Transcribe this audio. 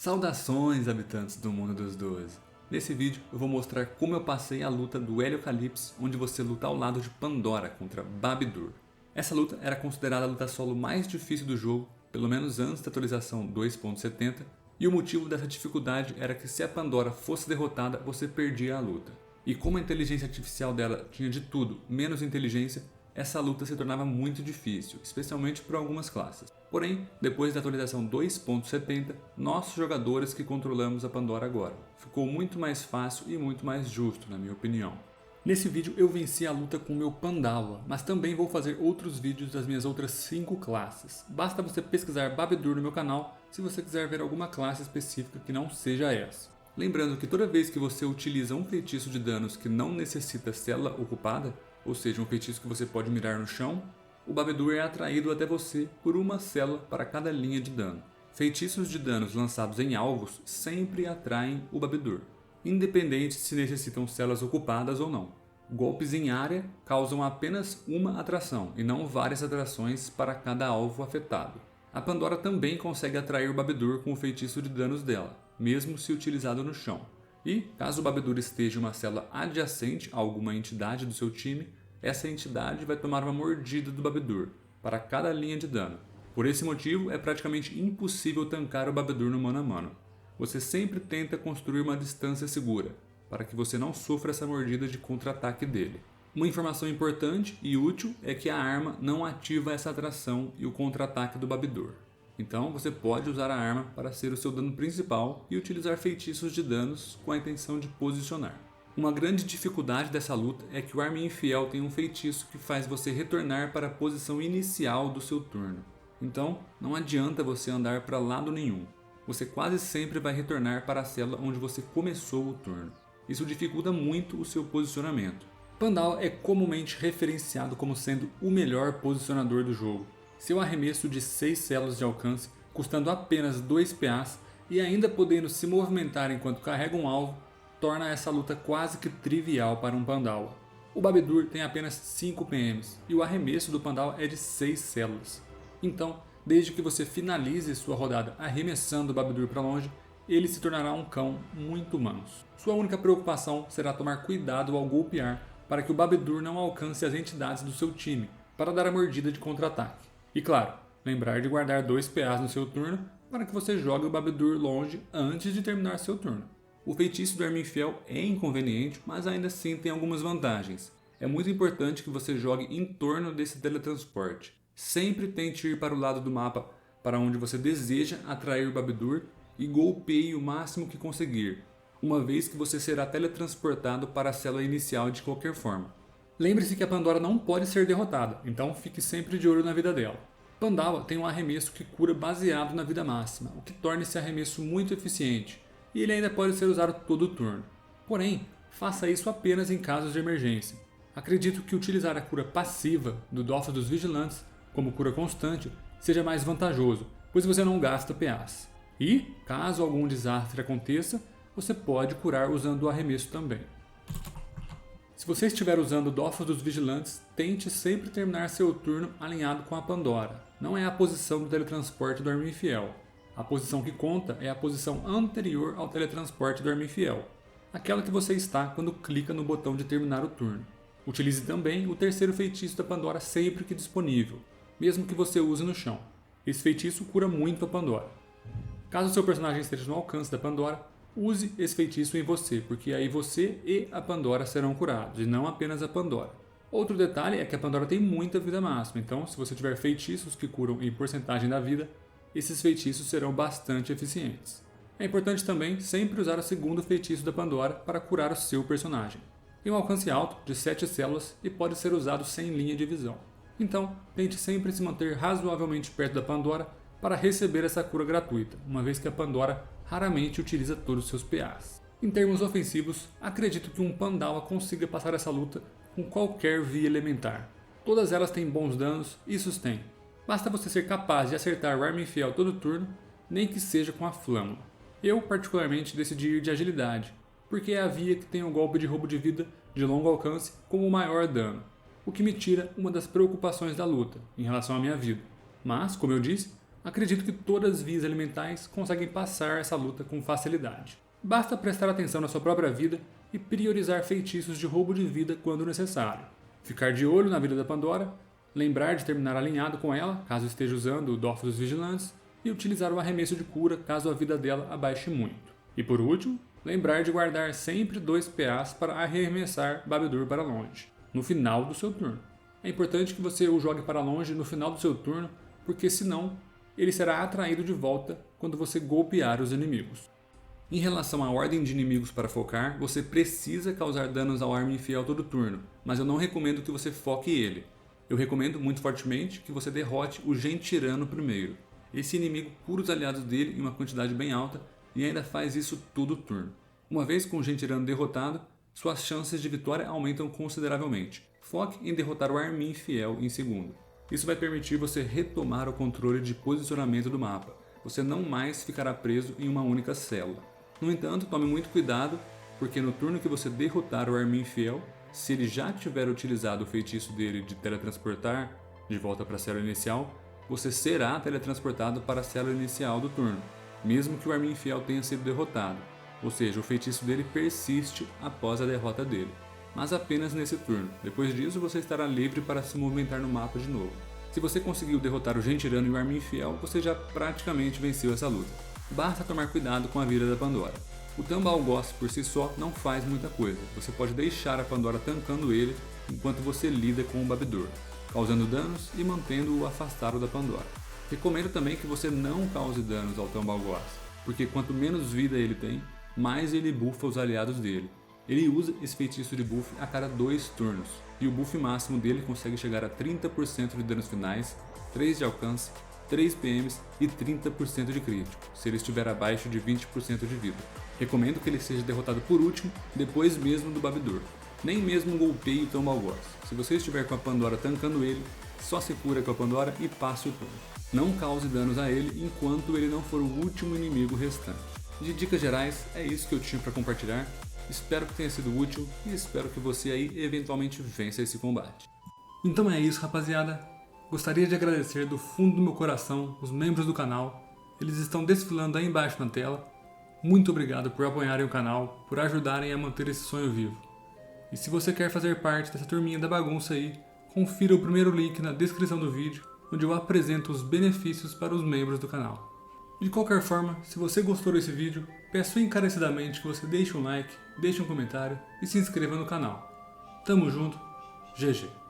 Saudações, habitantes do mundo dos 12. Nesse vídeo eu vou mostrar como eu passei a luta do Heliocalypse, onde você luta ao lado de Pandora contra Babidur. Essa luta era considerada a luta solo mais difícil do jogo, pelo menos antes da atualização 2.70, e o motivo dessa dificuldade era que se a Pandora fosse derrotada, você perdia a luta. E como a inteligência artificial dela tinha de tudo, menos inteligência, essa luta se tornava muito difícil, especialmente para algumas classes. Porém, depois da atualização 2.70, nós jogadores que controlamos a Pandora agora. Ficou muito mais fácil e muito mais justo, na minha opinião. Nesse vídeo eu venci a luta com o meu Pandawa, mas também vou fazer outros vídeos das minhas outras 5 classes. Basta você pesquisar Babidur no meu canal se você quiser ver alguma classe específica que não seja essa. Lembrando que toda vez que você utiliza um feitiço de danos que não necessita célula ocupada, ou seja, um feitiço que você pode mirar no chão, o Babidur é atraído até você por uma célula para cada linha de dano. Feitiços de danos lançados em alvos sempre atraem o Babidur, independente se necessitam células ocupadas ou não. Golpes em área causam apenas uma atração e não várias atrações para cada alvo afetado. A Pandora também consegue atrair o Babidur com o feitiço de danos dela, mesmo se utilizado no chão. E, caso o Babidur esteja em uma célula adjacente a alguma entidade do seu time, essa entidade vai tomar uma mordida do Babidur para cada linha de dano. Por esse motivo, é praticamente impossível tancar o Babidur no mano a mano. Você sempre tenta construir uma distância segura, para que você não sofra essa mordida de contra-ataque dele. Uma informação importante e útil é que a arma não ativa essa atração e o contra-ataque do Babidur. Então você pode usar a arma para ser o seu dano principal e utilizar feitiços de danos com a intenção de posicionar. Uma grande dificuldade dessa luta é que o Arma Infiel tem um feitiço que faz você retornar para a posição inicial do seu turno. Então não adianta você andar para lado nenhum. Você quase sempre vai retornar para a célula onde você começou o turno. Isso dificulta muito o seu posicionamento. Pandawa é comumente referenciado como sendo o melhor posicionador do jogo. Seu arremesso de 6 células de alcance, custando apenas 2 PAs e ainda podendo se movimentar enquanto carrega um alvo, torna essa luta quase que trivial para um Pandawa. O Babidur tem apenas 5 PMs e o arremesso do Pandawa é de 6 células. Então, desde que você finalize sua rodada arremessando o Babidur para longe, ele se tornará um cão muito manso. Sua única preocupação será tomar cuidado ao golpear para que o Babidur não alcance as entidades do seu time, para dar a mordida de contra-ataque. E claro, lembrar de guardar 2 PAs no seu turno para que você jogue o Babidur longe antes de terminar seu turno. O feitiço do Arma Infiel é inconveniente, mas ainda assim tem algumas vantagens. É muito importante que você jogue em torno desse teletransporte. Sempre tente ir para o lado do mapa para onde você deseja atrair o Babidur e golpeie o máximo que conseguir, uma vez que você será teletransportado para a célula inicial de qualquer forma. Lembre-se que a Pandora não pode ser derrotada, então fique sempre de olho na vida dela. Pandawa tem um arremesso que cura baseado na vida máxima, o que torna esse arremesso muito eficiente, e ele ainda pode ser usado todo o turno. Porém, faça isso apenas em casos de emergência. Acredito que utilizar a cura passiva do Dofo dos Vigilantes como cura constante seja mais vantajoso, pois você não gasta PAs. E, caso algum desastre aconteça, você pode curar usando o arremesso também. Se você estiver usando o Dofo dos Vigilantes, tente sempre terminar seu turno alinhado com a Pandora. Não é a posição do teletransporte do Arma Infiel. A posição que conta é a posição anterior ao teletransporte do Arma Infiel, aquela que você está quando clica no botão de terminar o turno. Utilize também o terceiro feitiço da Pandora sempre que disponível, mesmo que você use no chão. Esse feitiço cura muito a Pandora. Caso seu personagem esteja no alcance da Pandora, use esse feitiço em você, porque aí você e a Pandora serão curados, e não apenas a Pandora. Outro detalhe é que a Pandora tem muita vida máxima, então se você tiver feitiços que curam em porcentagem da vida, esses feitiços serão bastante eficientes. É importante também sempre usar o segundo feitiço da Pandora para curar o seu personagem. Tem um alcance alto, de 7 células, e pode ser usado sem linha de visão. Então, tente sempre se manter razoavelmente perto da Pandora para receber essa cura gratuita, uma vez que a Pandora raramente utiliza todos os seus PAs. Em termos ofensivos, acredito que um Pandawa consiga passar essa luta com qualquer via elementar. Todas elas têm bons danos e sustém. Basta você ser capaz de acertar o Arma Infiel todo turno, nem que seja com a Flâmula. Eu particularmente decidi ir de agilidade, porque é a via que tem o golpe de roubo de vida de longo alcance como o maior dano, o que me tira uma das preocupações da luta em relação à minha vida. Mas, como eu disse, Acredito que todas as vias elementais conseguem passar essa luta com facilidade. Basta prestar atenção na sua própria vida e priorizar feitiços de roubo de vida quando necessário. Ficar de olho na vida da Pandora, lembrar de terminar alinhado com ela, caso esteja usando o Dofo dos Vigilantes, e utilizar o arremesso de cura caso a vida dela abaixe muito. E por último, lembrar de guardar sempre 2 PAs para arremessar Babedur para longe, no final do seu turno. É importante que você o jogue para longe no final do seu turno, porque senão ele será atraído de volta quando você golpear os inimigos. Em relação à ordem de inimigos para focar, você precisa causar danos ao Arma Infiel todo turno, mas eu não recomendo que você foque ele. Eu recomendo muito fortemente que você derrote o Gentirano primeiro. Esse inimigo cura os aliados dele em uma quantidade bem alta e ainda faz isso todo turno. Uma vez com o Gentirano derrotado, suas chances de vitória aumentam consideravelmente. Foque em derrotar o Arma Infiel em segundo. Isso vai permitir você retomar o controle de posicionamento do mapa. Você não mais ficará preso em uma única célula. No entanto, tome muito cuidado, porque no turno que você derrotar o Arma Infiel, se ele já tiver utilizado o feitiço dele de teletransportar de volta para a célula inicial, você será teletransportado para a célula inicial do turno, mesmo que o Arma Infiel tenha sido derrotado. Ou seja, o feitiço dele persiste após a derrota dele, mas apenas nesse turno. Depois disso, você estará livre para se movimentar no mapa de novo. Se você conseguiu derrotar o Gentirano e o Arma Infiel, você já praticamente venceu essa luta. Basta tomar cuidado com a vida da Pandora. O Thumb Algoz por si só não faz muita coisa. Você pode deixar a Pandora tancando ele enquanto você lida com o Babedur, causando danos e mantendo-o afastado da Pandora. Recomendo também que você não cause danos ao Thumb Algoz, porque quanto menos vida ele tem, mais ele buffa os aliados dele. Ele usa esse feitiço de buff a cada 2 turnos, e o buff máximo dele consegue chegar a 30% de danos finais, 3 de alcance, 3 PMs e 30% de crítico, se ele estiver abaixo de 20% de vida. Recomendo que ele seja derrotado por último, depois mesmo do Babedur. Nem mesmo golpeie o Thumb Algoz. Se você estiver com a Pandora tancando ele, só se cura com a Pandora e passe o turno. Não cause danos a ele enquanto ele não for o último inimigo restante. De dicas gerais, é isso que eu tinha para compartilhar. Espero que tenha sido útil e espero que você aí eventualmente vença esse combate. Então é isso, rapaziada. Gostaria de agradecer do fundo do meu coração os membros do canal. Eles estão desfilando aí embaixo na tela. Muito obrigado por apoiarem o canal, por ajudarem a manter esse sonho vivo. E se você quer fazer parte dessa turminha da bagunça aí, confira o primeiro link na descrição do vídeo, onde eu apresento os benefícios para os membros do canal. De qualquer forma, se você gostou desse vídeo, peço encarecidamente que você deixe um like, deixe um comentário e se inscreva no canal. Tamo junto, GG!